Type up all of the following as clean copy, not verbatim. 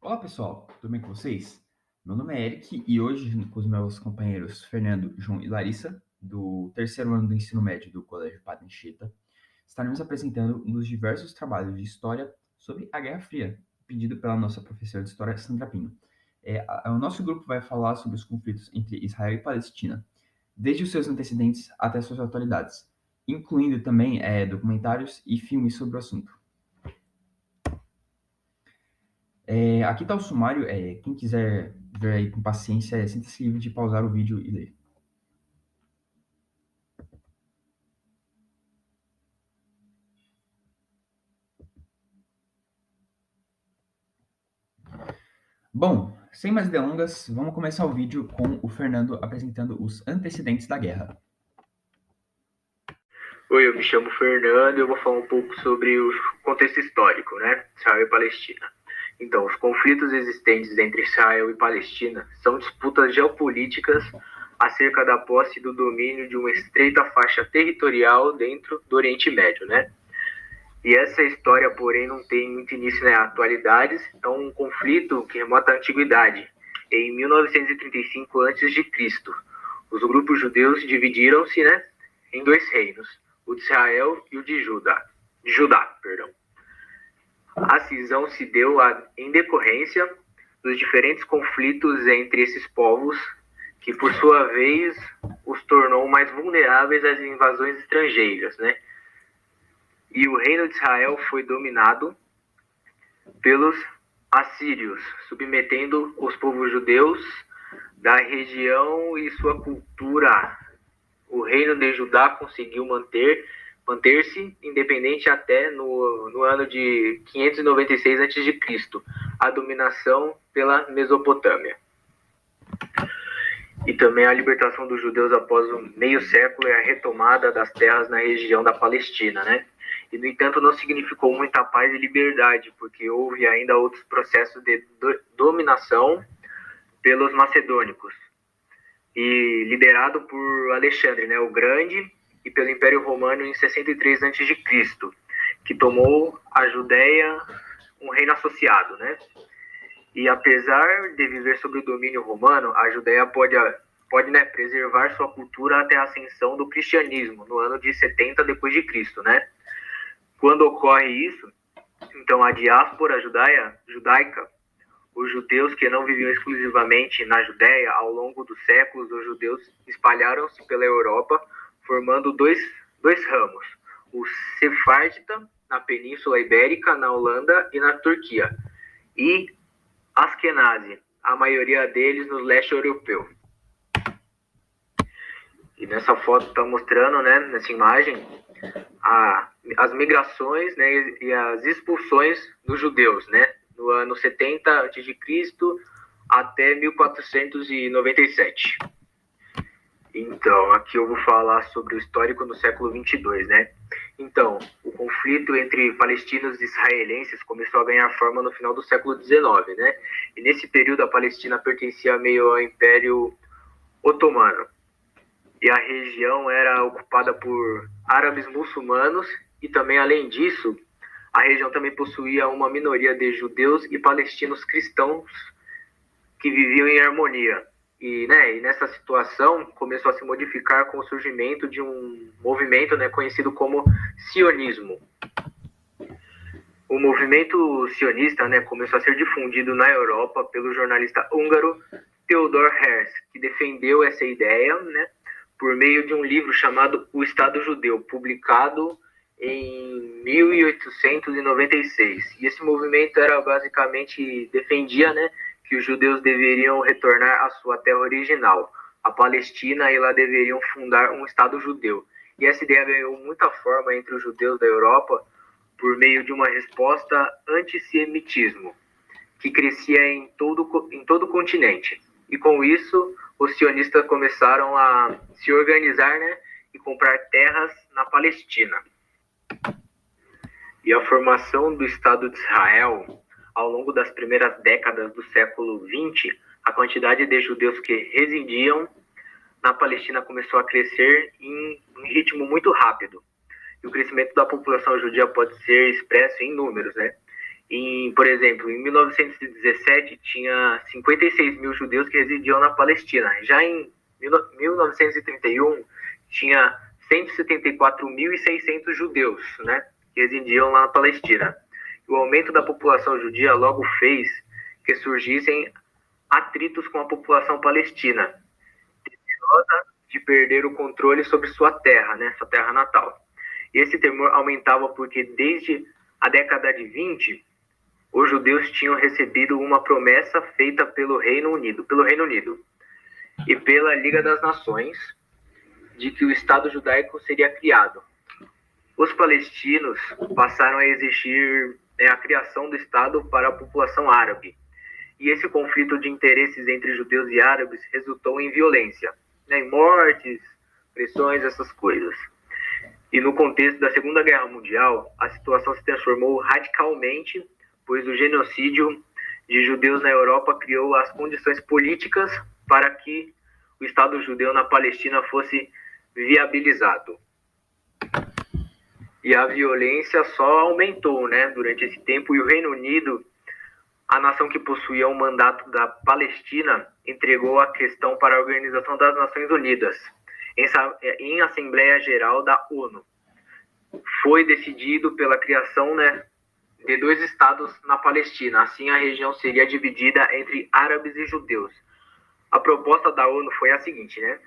Olá pessoal, tudo bem com vocês? Meu nome é Eric e hoje, junto com os meus companheiros Fernando, João e Larissa, do terceiro ano do ensino médio do Colégio Padre Anchieta, estaremos apresentando um dos diversos trabalhos de história sobre a Guerra Fria, pedido pela nossa professora de história, Sandra Pinho. O nosso grupo vai falar sobre os conflitos entre Israel e Palestina, desde os seus antecedentes até suas atualidades, incluindo também documentários e filmes sobre o assunto. Aqui está o sumário. Quem quiser ver aí com paciência, sinta-se livre de pausar o vídeo e ler. Bom, sem mais delongas, vamos começar o vídeo com o Fernando apresentando os antecedentes da guerra. Oi, eu me chamo Fernando e eu vou falar um pouco sobre o contexto histórico, né? Israel e Palestina. Então, os conflitos existentes entre Israel e Palestina são disputas geopolíticas acerca da posse do domínio de uma estreita faixa territorial dentro do Oriente Médio, né? E essa história, porém, não tem muito início na atualidade, é um conflito que remota à antiguidade. Em 1935 a.C., os grupos judeus dividiram-se, né, em dois reinos, o de Israel e o de Judá. A cisão se deu em decorrência dos diferentes conflitos entre esses povos, que por sua vez os tornou mais vulneráveis às invasões estrangeiras, né? E o reino de Israel foi dominado pelos assírios, submetendo os povos judeus da região e sua cultura. O reino de Judá conseguiu manter-se independente até no ano de 596 a.C., a dominação pela Mesopotâmia. E também a libertação dos judeus após um meio século e a retomada das terras na região da Palestina, né? E, no entanto, não significou muita paz e liberdade, porque houve ainda outros processos de dominação pelos macedônicos, e liderado por Alexandre, né, o Grande, e pelo Império Romano em 63 a.C., que tomou a Judéia, um reino associado, né? E apesar de viver sob o domínio romano, a Judéia pode né, preservar sua cultura até a ascensão do cristianismo, no ano de 70 depois de Cristo, né? Quando ocorre isso, então a diáspora judaica, os judeus que não viviam exclusivamente na Judéia, ao longo dos séculos, os judeus espalharam-se pela Europa, formando dois ramos: o sefardita, na Península Ibérica, na Holanda e na Turquia, e Askenazi, a maioria deles no leste europeu. E nessa foto está mostrando, né, nessa imagem, as migrações, né, e as expulsões dos judeus, né, no ano 70 a.C. até 1497. Então, aqui eu vou falar sobre o histórico no século 22, né? Então, o conflito entre palestinos e israelenses começou a ganhar forma no final do século 19, né? E nesse período a Palestina pertencia meio ao Império Otomano. E a região era ocupada por árabes muçulmanos e também, além disso, a região também possuía uma minoria de judeus e palestinos cristãos que viviam em harmonia. E nessa situação começou a se modificar com o surgimento de um movimento, né, conhecido como sionismo. O movimento sionista, né, começou a ser difundido na Europa pelo jornalista húngaro Theodor Herzl, que defendeu essa ideia, né, por meio de um livro chamado O Estado Judeu, publicado em 1896. E esse movimento era basicamente defendia, né, que os judeus deveriam retornar à sua terra original, a Palestina, e lá deveriam fundar um Estado judeu. E essa ideia ganhou muita forma entre os judeus da Europa por meio de uma resposta antissemitismo, que crescia em todo o continente. E com isso, os sionistas começaram a se organizar, né, e comprar terras na Palestina. E a formação do Estado de Israel, ao longo das primeiras décadas do século XX, a quantidade de judeus que residiam na Palestina começou a crescer em um ritmo muito rápido. E o crescimento da população judia pode ser expresso em números, né? Por exemplo, em 1917 tinha 56 mil judeus que residiam na Palestina. Já em 1931 tinha 174.600 judeus, né, que residiam lá na Palestina. O aumento da população judia logo fez que surgissem atritos com a população palestina, temerosa de perder o controle sobre sua terra, né, sua terra natal. E esse temor aumentava porque desde a década de 20, os judeus tinham recebido uma promessa feita pelo Reino Unido e pela Liga das Nações de que o Estado judaico seria criado. Os palestinos passaram a exigir a criação do Estado para a população árabe. E esse conflito de interesses entre judeus e árabes resultou em violência, em mortes, pressões, essas coisas. E no contexto da Segunda Guerra Mundial, a situação se transformou radicalmente, pois o genocídio de judeus na Europa criou as condições políticas para que o Estado judeu na Palestina fosse viabilizado. E a violência só aumentou, né, durante esse tempo, e o Reino Unido, a nação que possuía o mandato da Palestina, entregou a questão para a Organização das Nações Unidas, em Assembleia Geral da ONU. Foi decidido pela criação, né, de 2 estados na Palestina. Assim, a região seria dividida entre árabes e judeus. A proposta da ONU foi a seguinte, né,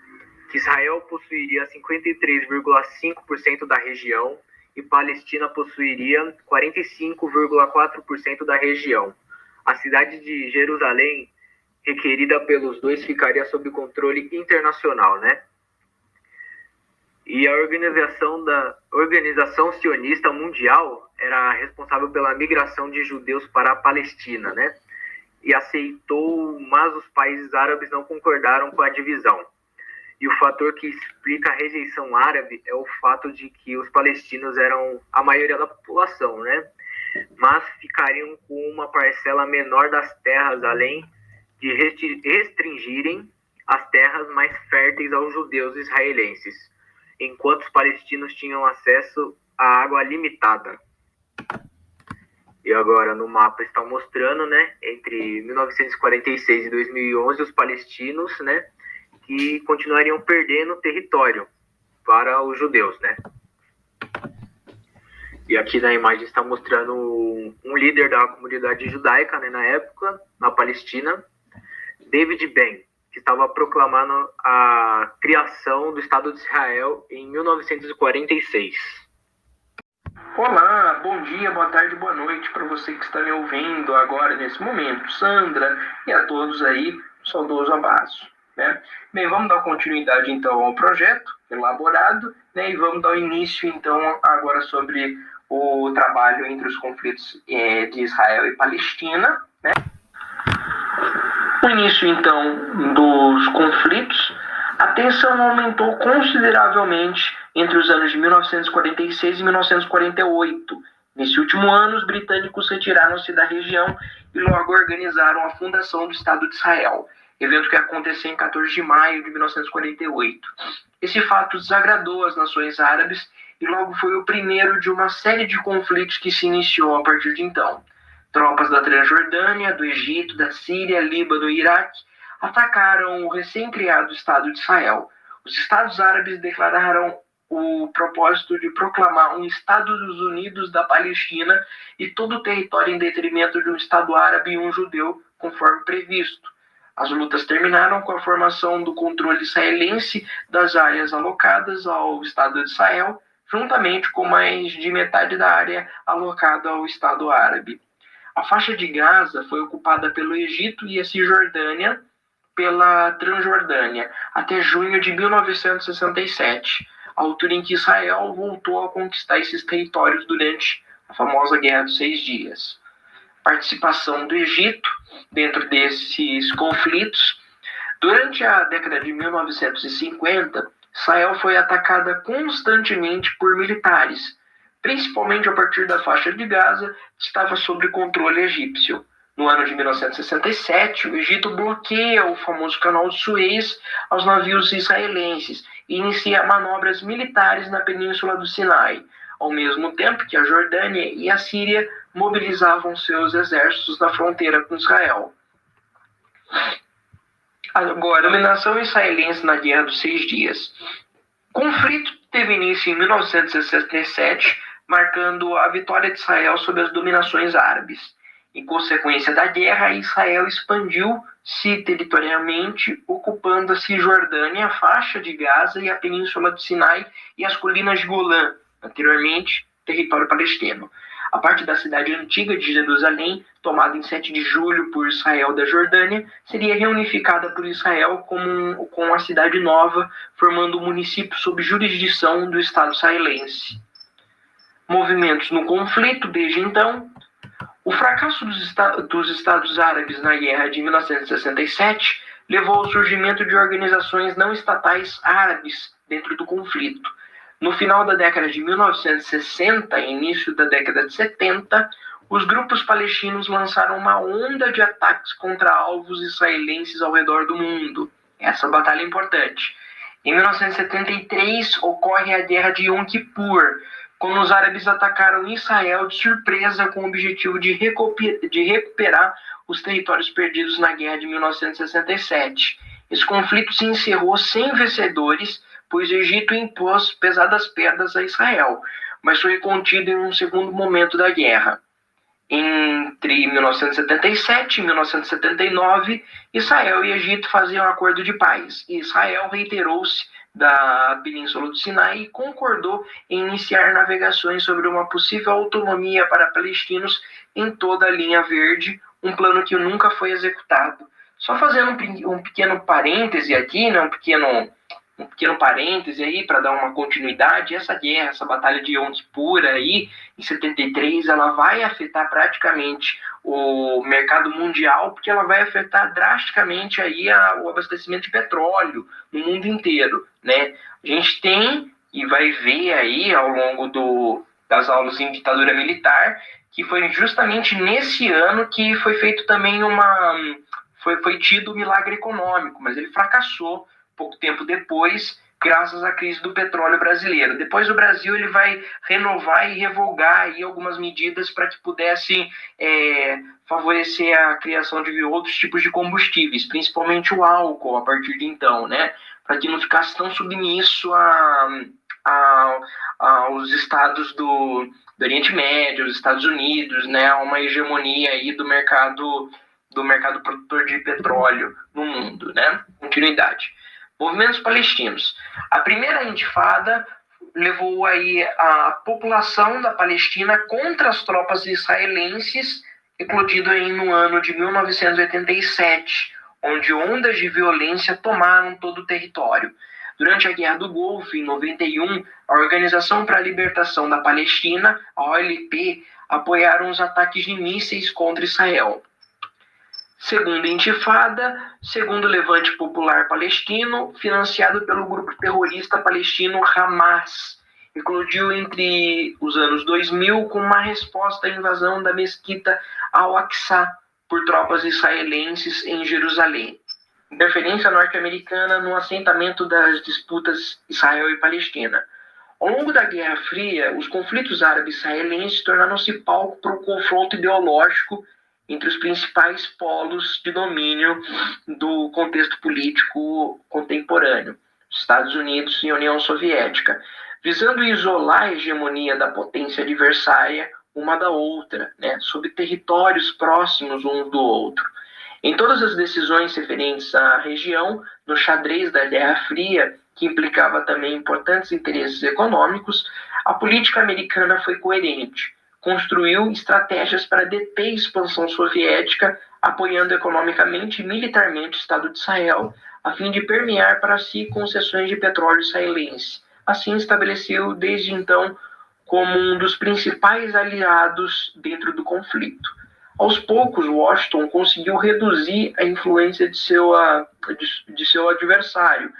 que Israel possuiria 53,5% da região e Palestina possuiria 45,4% da região. A cidade de Jerusalém, requerida pelos dois, ficaria sob controle internacional, né? E a Organização Sionista Mundial era responsável pela migração de judeus para a Palestina, né? E aceitou, mas os países árabes não concordaram com a divisão. E o fator que explica a rejeição árabe é o fato de que os palestinos eram a maioria da população, né? Mas ficariam com uma parcela menor das terras, além de restringirem as terras mais férteis aos judeus israelenses, enquanto os palestinos tinham acesso à água limitada. E agora no mapa está mostrando, né, entre 1946 e 2011, os palestinos, né, que continuariam perdendo território para os judeus, né? E aqui na imagem está mostrando um líder da comunidade judaica, né, na época, na Palestina, David Ben, que estava proclamando a criação do Estado de Israel em 1946. Olá, bom dia, boa tarde, boa noite para você que está me ouvindo agora nesse momento, Sandra, e a todos aí, saudoso abraço. Né? Bem, vamos dar continuidade então ao projeto elaborado, né? E vamos dar início então agora sobre o trabalho entre os conflitos de Israel e Palestina. Né? No início então dos conflitos, a tensão aumentou consideravelmente entre os anos de 1946 e 1948. Nesse último ano, os britânicos retiraram-se da região e logo organizaram a fundação do Estado de Israel, evento que aconteceu em 14 de maio de 1948. Esse fato desagradou as nações árabes e logo foi o primeiro de uma série de conflitos que se iniciou a partir de então. Tropas da Transjordânia, do Egito, da Síria, Líbano e Iraque atacaram o recém-criado Estado de Israel. Os Estados Árabes declararam o propósito de proclamar um Estados Unidos da Palestina e todo o território em detrimento de um Estado árabe e um judeu, conforme previsto. As lutas terminaram com a formação do controle israelense das áreas alocadas ao Estado de Israel, juntamente com mais de metade da área alocada ao Estado árabe. A faixa de Gaza foi ocupada pelo Egito e a Cisjordânia pela Transjordânia até junho de 1967, a altura em que Israel voltou a conquistar esses territórios durante a famosa Guerra dos 6 Dias. Participação do Egito dentro desses conflitos. Durante a década de 1950, Israel foi atacada constantemente por militares, principalmente a partir da faixa de Gaza, que estava sob controle egípcio. No ano de 1967, o Egito bloqueia o famoso Canal de Suez aos navios israelenses e inicia manobras militares na Península do Sinai, ao mesmo tempo que a Jordânia e a Síria mobilizavam seus exércitos na fronteira com Israel. Agora, a dominação israelense na Guerra dos 6 Dias. O conflito teve início em 1967, marcando a vitória de Israel sobre as dominações árabes. Em consequência da guerra, Israel expandiu-se territorialmente, ocupando a Cisjordânia, a faixa de Gaza e a península do Sinai e as colinas de Golã, anteriormente território palestino. A parte da cidade antiga de Jerusalém, tomada em 7 de julho por Israel da Jordânia, seria reunificada por Israel com a cidade nova, formando um município sob jurisdição do Estado israelense. Movimentos no conflito desde então. O fracasso dos Estados Árabes na Guerra de 1967 levou ao surgimento de organizações não estatais árabes dentro do conflito. No final da década de 1960 e início da década de 70, os grupos palestinos lançaram uma onda de ataques contra alvos israelenses ao redor do mundo. Essa batalha é importante. Em 1973, ocorre a Guerra de Yom Kippur, quando os árabes atacaram Israel de surpresa com o objetivo de recuperar os territórios perdidos na Guerra de 1967. Esse conflito se encerrou sem vencedores, pois o Egito impôs pesadas perdas a Israel, mas foi contido em um segundo momento da guerra. Entre 1977 e 1979, Israel e Egito faziam um acordo de paz, e Israel reiterou-se da Península do Sinai e concordou em iniciar navegações sobre uma possível autonomia para palestinos em toda a linha verde, um plano que nunca foi executado. Só fazendo um pequeno parêntese aqui, né, um pequeno parêntese aí para dar uma continuidade, essa guerra, essa batalha de Yom Kippur aí, em 73, ela vai afetar praticamente o mercado mundial, porque ela vai afetar drasticamente aí o abastecimento de petróleo no mundo inteiro, né? A gente tem e vai ver aí ao longo das aulas em ditadura militar, que foi justamente nesse ano que foi feito também foi tido o milagre econômico, mas ele fracassou pouco tempo depois, graças à crise do petróleo brasileiro. Depois o Brasil ele vai renovar e revogar aí algumas medidas para que pudessem favorecer a criação de outros tipos de combustíveis, principalmente o álcool a partir de então, né? Para que não ficasse tão submisso aos estados do Oriente Médio, os Estados Unidos, né? A uma hegemonia aí do mercado produtor de petróleo no mundo, né? Continuidade. Movimentos palestinos. A primeira intifada levou aí a população da Palestina contra as tropas israelenses, eclodido aí no ano de 1987, onde ondas de violência tomaram todo o território. Durante a Guerra do Golfo, em 91, a Organização para a Libertação da Palestina, a OLP, apoiaram os ataques de mísseis contra Israel. Segunda intifada, segundo levante popular palestino, financiado pelo grupo terrorista palestino Hamas, eclodiu entre os anos 2000 com uma resposta à invasão da mesquita Al-Aqsa por tropas israelenses em Jerusalém. Interferência norte-americana no assentamento das disputas Israel e Palestina. Ao longo da Guerra Fria, os conflitos árabe-israelenses tornaram-se palco para o confronto ideológico entre os principais polos de domínio do contexto político contemporâneo, Estados Unidos e União Soviética, visando isolar a hegemonia da potência adversária uma da outra, né, sob territórios próximos um do outro. Em todas as decisões referentes à região, no xadrez da Guerra Fria, que implicava também importantes interesses econômicos, a política americana foi coerente. Construiu estratégias para deter a expansão soviética, apoiando economicamente e militarmente o Estado de Israel, a fim de permear para si concessões de petróleo israelense. Assim, estabeleceu desde então como um dos principais aliados dentro do conflito. Aos poucos, Washington conseguiu reduzir a influência de seu adversário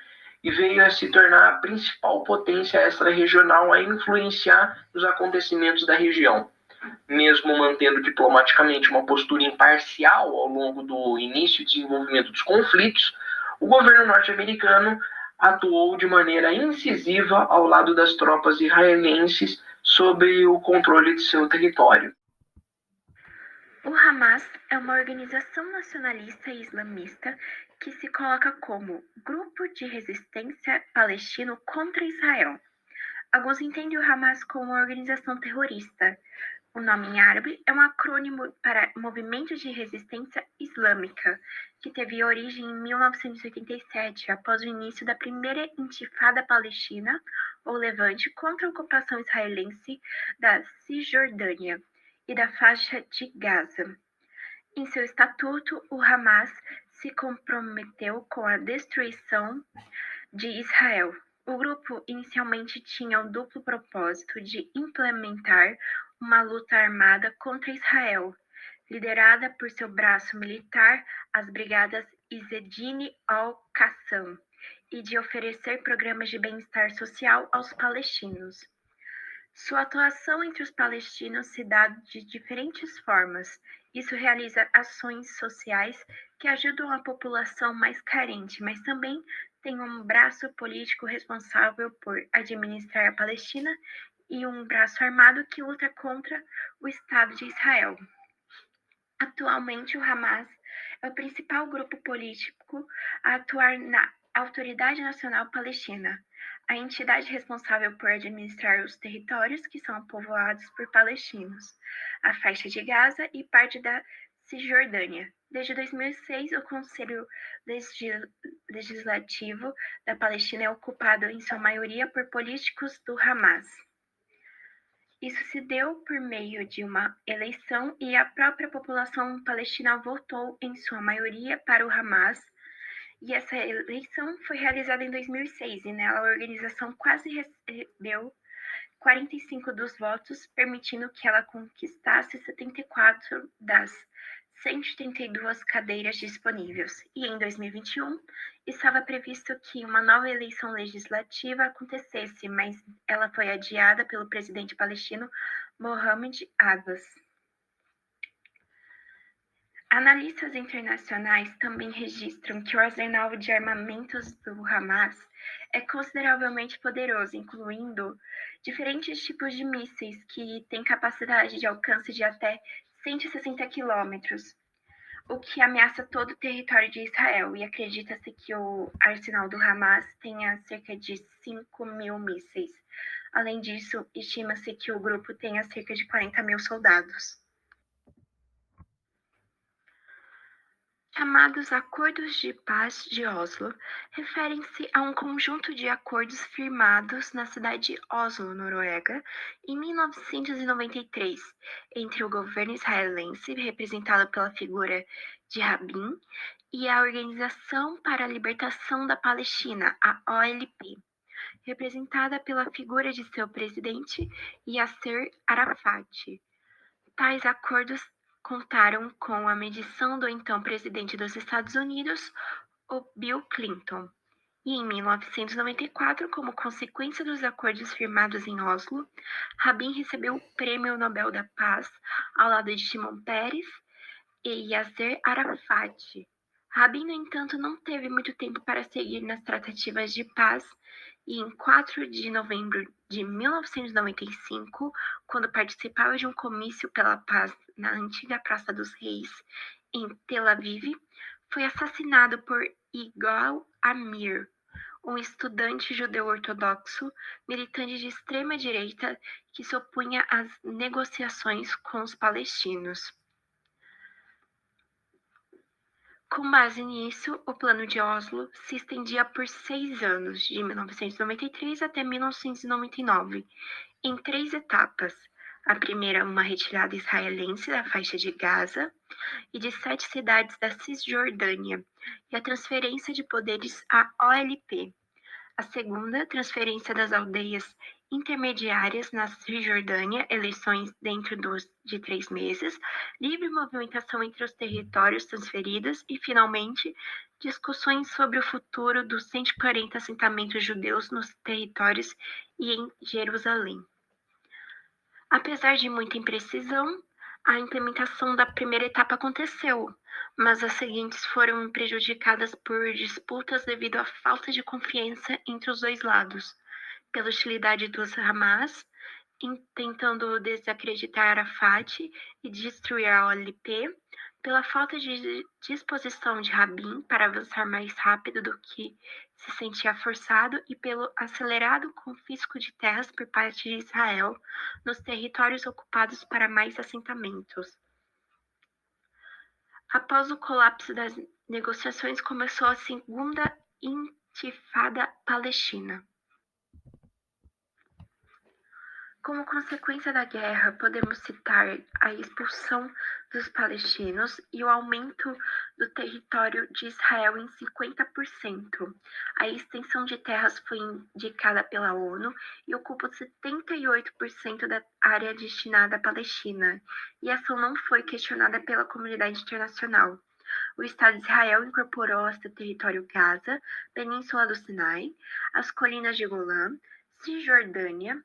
e veio a se tornar a principal potência extra-regional a influenciar os acontecimentos da região. Mesmo mantendo diplomaticamente uma postura imparcial ao longo do início e desenvolvimento dos conflitos, o governo norte-americano atuou de maneira incisiva ao lado das tropas israelenses sob o controle de seu território. O Hamas é uma organização nacionalista e islamista que se coloca como grupo de resistência palestino contra Israel. Alguns entendem o Hamas como uma organização terrorista. O nome em árabe é um acrônimo para Movimento de Resistência Islâmica, que teve origem em 1987, após o início da primeira intifada palestina, ou Levante, contra a ocupação israelense da Cisjordânia e da faixa de Gaza. Em seu estatuto, o Hamas se comprometeu com a destruição de Israel. O grupo inicialmente tinha o duplo propósito de implementar uma luta armada contra Israel, liderada por seu braço militar, as Brigadas Izzedine al-Qassam, e de oferecer programas de bem-estar social aos palestinos. Sua atuação entre os palestinos se dá de diferentes formas. Isso realiza ações sociais que ajudam a população mais carente, mas também tem um braço político responsável por administrar a Palestina e um braço armado que luta contra o Estado de Israel. Atualmente, o Hamas é o principal grupo político a atuar na Autoridade Nacional Palestina, a entidade responsável por administrar os territórios que são povoados por palestinos, a faixa de Gaza e parte da Cisjordânia. Desde 2006, o Conselho Legislativo da Palestina é ocupado em sua maioria por políticos do Hamas. Isso se deu por meio de uma eleição e a própria população palestina votou em sua maioria para o Hamas. E essa eleição foi realizada em 2006 e nela a organização quase recebeu 45 dos votos, permitindo que ela conquistasse 74 das 132 cadeiras disponíveis. E em 2021 estava previsto que uma nova eleição legislativa acontecesse, mas ela foi adiada pelo presidente palestino Mohamed Abbas. Analistas internacionais também registram que o arsenal de armamentos do Hamas é consideravelmente poderoso, incluindo diferentes tipos de mísseis que têm capacidade de alcance de até 160 quilômetros, o que ameaça todo o território de Israel, e acredita-se que o arsenal do Hamas tenha cerca de 5.000 mísseis. Além disso, estima-se que o grupo tenha cerca de 40.000 soldados. Chamados Acordos de Paz de Oslo, referem-se a um conjunto de acordos firmados na cidade de Oslo, Noruega, em 1993, entre o governo israelense, representado pela figura de Rabin, e a Organização para a Libertação da Palestina, a OLP, representada pela figura de seu presidente, Yasser Arafat. Tais acordos contaram com a mediação do então presidente dos Estados Unidos, o Bill Clinton. E em 1994, como consequência dos acordos firmados em Oslo, Rabin recebeu o Prêmio Nobel da Paz ao lado de Shimon Peres e Yasser Arafat. Rabin, no entanto, não teve muito tempo para seguir nas tratativas de paz e em 4 de novembro de 1995, quando participava de um comício pela paz na antiga Praça dos Reis, em Tel Aviv, foi assassinado por Yigal Amir, um estudante judeu ortodoxo, militante de extrema-direita que se opunha às negociações com os palestinos. Com base nisso, o Plano de Oslo se estendia por 6 anos, de 1993 até 1999, em 3 etapas. A primeira, uma retirada israelense da faixa de Gaza e de 7 cidades da Cisjordânia, e a transferência de poderes à OLP. A segunda, transferência das aldeias intermediárias na Cisjordânia, eleições dentro de 3 meses, livre movimentação entre os territórios transferidos e, finalmente, discussões sobre o futuro dos 140 assentamentos judeus nos territórios e em Jerusalém. Apesar de muita imprecisão, a implementação da primeira etapa aconteceu, mas as seguintes foram prejudicadas por disputas devido à falta de confiança entre os dois lados, pela hostilidade dos Hamas tentando desacreditar Arafat e destruir a OLP, pela falta de disposição de Rabin para avançar mais rápido do que se sentia forçado e pelo acelerado confisco de terras por parte de Israel nos territórios ocupados para mais assentamentos. Após o colapso das negociações, começou a Segunda Intifada Palestina. Como consequência da guerra, podemos citar a expulsão dos palestinos e o aumento do território de Israel em 50%. A extensão de terras foi indicada pela ONU e ocupa 78% da área destinada à Palestina, e a ação não foi questionada pela comunidade internacional. O Estado de Israel incorporou ao seu território Gaza, Península do Sinai, as colinas de Golã, Cisjordânia,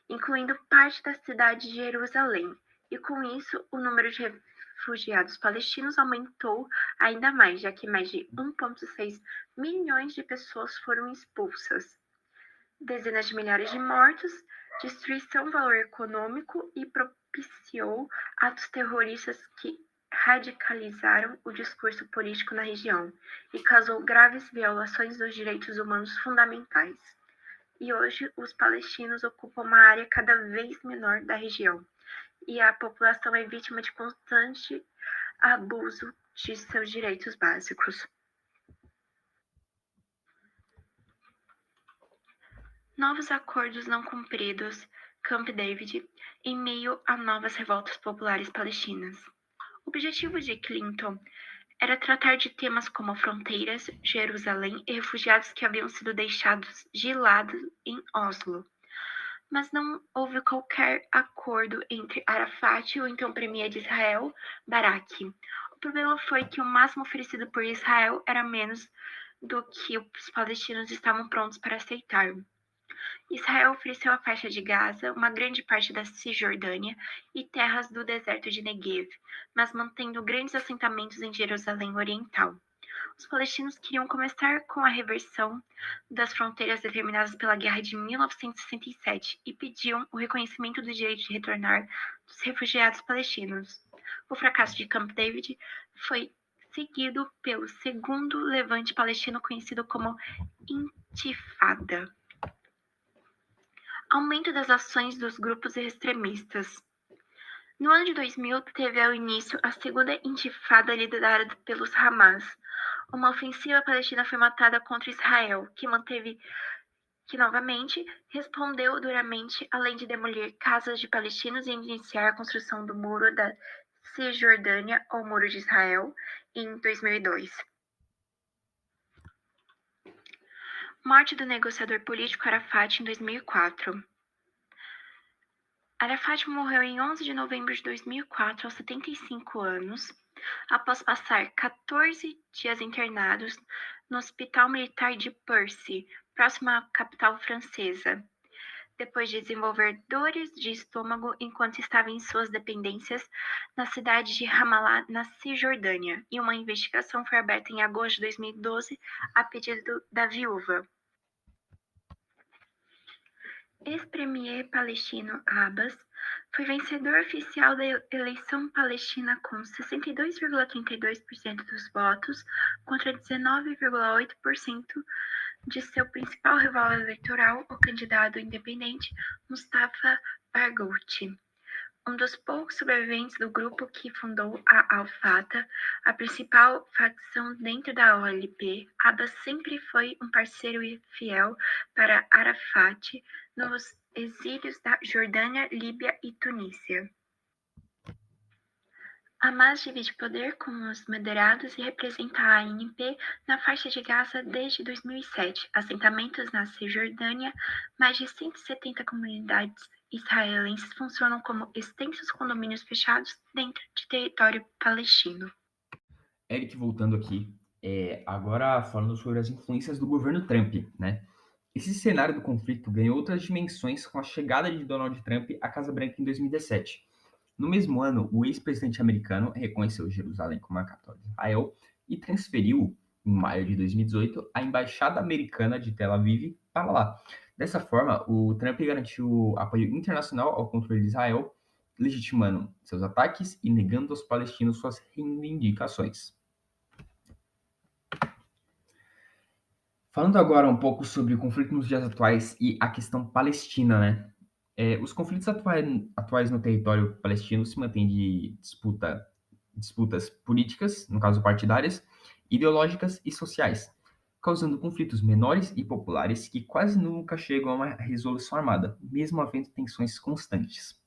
incluindo parte da cidade de Jerusalém, e com isso o número de refugiados palestinos aumentou ainda mais, já que mais de 1,6 milhões de pessoas foram expulsas. Dezenas de milhares de mortos, destruição do valor econômico e propiciou atos terroristas que radicalizaram o discurso político na região e causou graves violações dos direitos humanos fundamentais. E hoje os palestinos ocupam uma área cada vez menor da região, e a população é vítima de constante abuso de seus direitos básicos. Novos acordos não cumpridos, Camp David, em meio a novas revoltas populares palestinas. O objetivo de Clinton era tratar de temas como fronteiras, Jerusalém e refugiados que haviam sido deixados de lado em Oslo. Mas não houve qualquer acordo entre Arafat e o então premier de Israel, Barak. O problema foi que o máximo oferecido por Israel era menos do que os palestinos estavam prontos para aceitar. Israel ofereceu a faixa de Gaza, uma grande parte da Cisjordânia e terras do deserto de Negev, mas mantendo grandes assentamentos em Jerusalém Oriental. Os palestinos queriam começar com a reversão das fronteiras determinadas pela Guerra de 1967 e pediam o reconhecimento do direito de retornar dos refugiados palestinos. O fracasso de Camp David foi seguido pelo segundo levante palestino, conhecido como Intifada. Aumento das ações dos grupos extremistas. No ano de 2000, teve ao início a segunda intifada liderada pelos Hamas. Uma ofensiva palestina foi montada contra Israel, que novamente respondeu duramente, além de demolir casas de palestinos e iniciar a construção do Muro da Cisjordânia, ou Muro de Israel, em 2002. Morte do negociador político Arafat em 2004. Arafat morreu em 11 de novembro de 2004, aos 75 anos, após passar 14 dias internados no Hospital Militar de Percy, próximo à capital francesa, depois de desenvolver dores de estômago enquanto estava em suas dependências na cidade de Ramallah, na Cisjordânia, e uma investigação foi aberta em agosto de 2012 a pedido da viúva. Ex-premier palestino Abbas foi vencedor oficial da eleição palestina com 62,32% dos votos contra 19,8% de seu principal rival eleitoral, o candidato independente Mustafa Barghouti. Um dos poucos sobreviventes do grupo que fundou a Al-Fatah, a principal facção dentro da OLP, Abbas sempre foi um parceiro fiel para Arafat nos exílios da Jordânia, Líbia e Tunísia. Hamas divide poder com os moderados e representa a ANP na faixa de Gaza desde 2007, assentamentos na Cisjordânia, mais de 170 comunidades israelenses funcionam como extensos condomínios fechados dentro de território palestino. Eric, voltando aqui, agora falando sobre as influências do governo Trump, né? Esse cenário do conflito ganhou outras dimensões com a chegada de Donald Trump à Casa Branca em 2017. No mesmo ano, o ex-presidente americano reconheceu Jerusalém como a capital de Israel e transferiu em maio de 2018, a embaixada americana de Tel Aviv para lá. Dessa forma, o Trump garantiu apoio internacional ao controle de Israel, legitimando seus ataques e negando aos palestinos suas reivindicações. Falando agora um pouco sobre o conflito nos dias atuais e a questão palestina, né? Os conflitos atuais no território palestino se mantêm de disputas políticas, no caso partidárias, ideológicas e sociais, causando conflitos menores e populares que quase nunca chegam a uma resolução armada, mesmo havendo tensões constantes.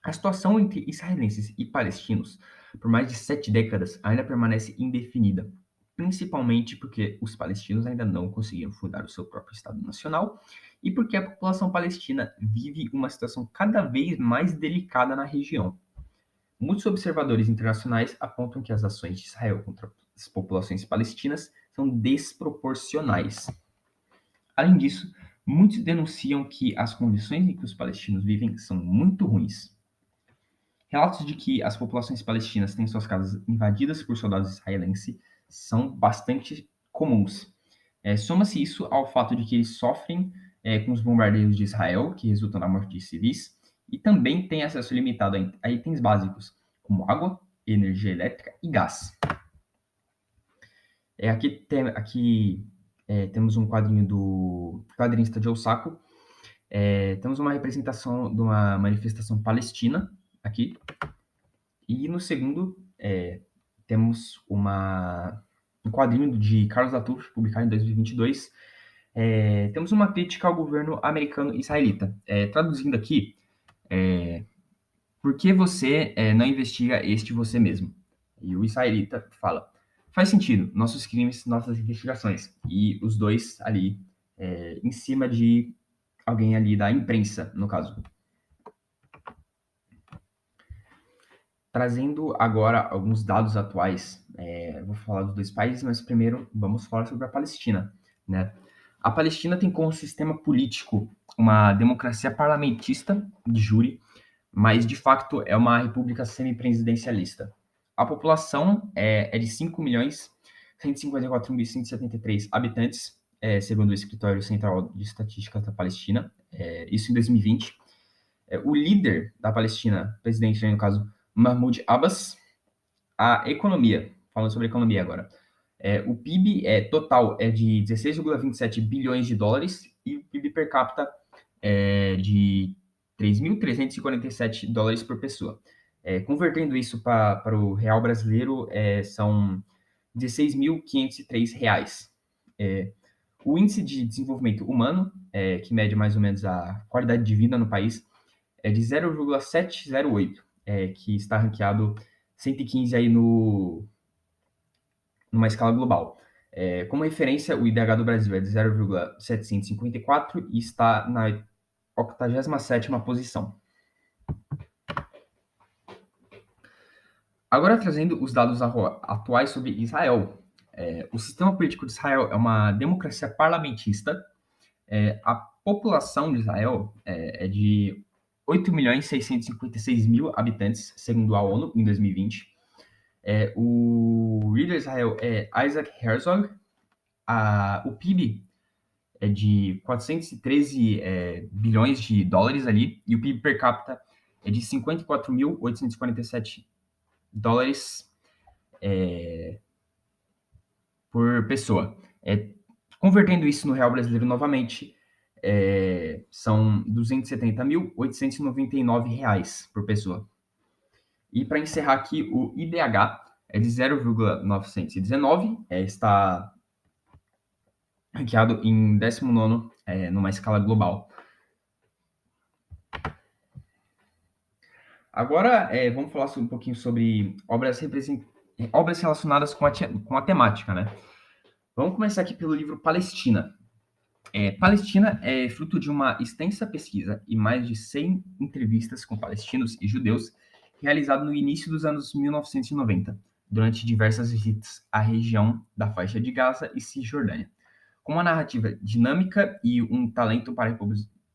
A situação entre israelenses e palestinos, por mais de 7 décadas, ainda permanece indefinida, principalmente porque os palestinos ainda não conseguiram fundar o seu próprio Estado Nacional e porque a população palestina vive uma situação cada vez mais delicada na região. Muitos observadores internacionais apontam que as ações de Israel contra as populações palestinas são desproporcionais. Além disso, muitos denunciam que as condições em que os palestinos vivem são muito ruins. Relatos de que as populações palestinas têm suas casas invadidas por soldados israelenses são bastante comuns. Soma-se isso ao fato de que eles sofrem com os bombardeios de Israel, que resultam na morte de civis, e também têm acesso limitado a itens básicos, como água, energia elétrica e gás. Aqui temos um quadrinho do quadrinista Joe Sacco. Temos uma representação de uma manifestação palestina aqui. E no segundo, temos um quadrinho de Carlos Latouche, publicado em 2022. Temos uma crítica ao governo americano israelita. Traduzindo aqui, por que você não investiga você mesmo? E o israelita fala, faz sentido, nossos crimes, nossas investigações. E os dois ali, em cima de alguém ali da imprensa, no caso. Trazendo agora alguns dados atuais, vou falar dos dois países, mas primeiro vamos falar sobre a Palestina, né? A Palestina tem como sistema político uma democracia parlamentista de júri, mas de facto é uma república semipresidencialista. A população é de 5.154.173 habitantes, segundo o Escritório Central de Estatísticas da Palestina, isso em 2020. O líder da Palestina, presidente, no caso, Mahmoud Abbas. A economia, falando sobre economia agora. O PIB total é de 16,27 bilhões de dólares e o PIB per capita é de 3.347 dólares por pessoa. Convertendo isso para o real brasileiro, são 16.503 reais. O índice de desenvolvimento humano, que mede mais ou menos a qualidade de vida no país, é de 0,708, que está ranqueado 115 aí numa escala global. Como referência, o IDH do Brasil é de 0,754 e está na 87ª posição. Agora trazendo os dados atuais sobre Israel. O sistema político de Israel é uma democracia parlamentista. A população de Israel é de 8.656.000 habitantes, segundo a ONU, em 2020. O líder de Israel é Isaac Herzog. O PIB é de 413 bilhões de dólares ali, e o PIB per capita é de 54.847 dólares por pessoa. Convertendo isso no real brasileiro novamente, são 270.899 reais por pessoa. E para encerrar aqui, o IDH é de 0,919, está ranqueado em 19º numa escala global. Agora vamos falar um pouquinho sobre obras relacionadas com a temática, né? Vamos começar aqui pelo livro Palestina. Palestina é fruto de uma extensa pesquisa e mais de 100 entrevistas com palestinos e judeus realizado no início dos anos 1990, durante diversas visitas à região da faixa de Gaza e Cisjordânia. Com uma narrativa dinâmica e um talento para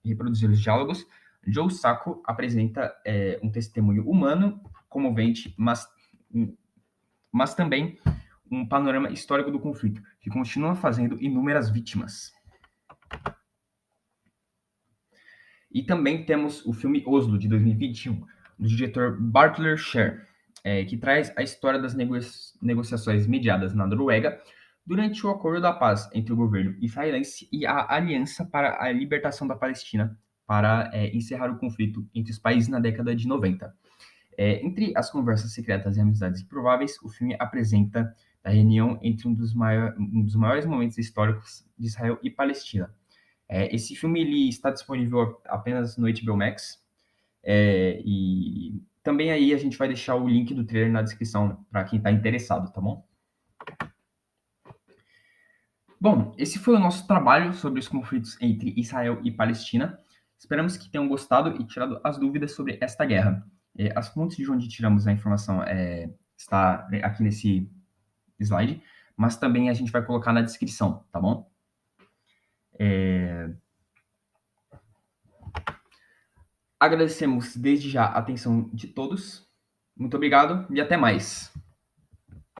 reproduzir os diálogos, Joe Sacco apresenta um testemunho humano, comovente, mas também um panorama histórico do conflito, que continua fazendo inúmeras vítimas. E também temos o filme Oslo, de 2021, do diretor Bartler Sher, que traz a história das negociações mediadas na Noruega durante o Acordo da Paz entre o governo israelense e a Aliança para a Libertação da Palestina, para encerrar o conflito entre os países na década de 90. Entre as conversas secretas e amizades improváveis, o filme apresenta a reunião entre um dos maiores momentos históricos de Israel e Palestina. Esse filme ele está disponível apenas no HBO Max, e também aí a gente vai deixar o link do trailer na descrição para quem está interessado, tá bom? Bom, esse foi o nosso trabalho sobre os conflitos entre Israel e Palestina. Esperamos que tenham gostado e tirado as dúvidas sobre esta guerra. As fontes de onde tiramos a informação está aqui nesse slide, mas também a gente vai colocar na descrição, tá bom? Agradecemos desde já a atenção de todos. Muito obrigado e até mais.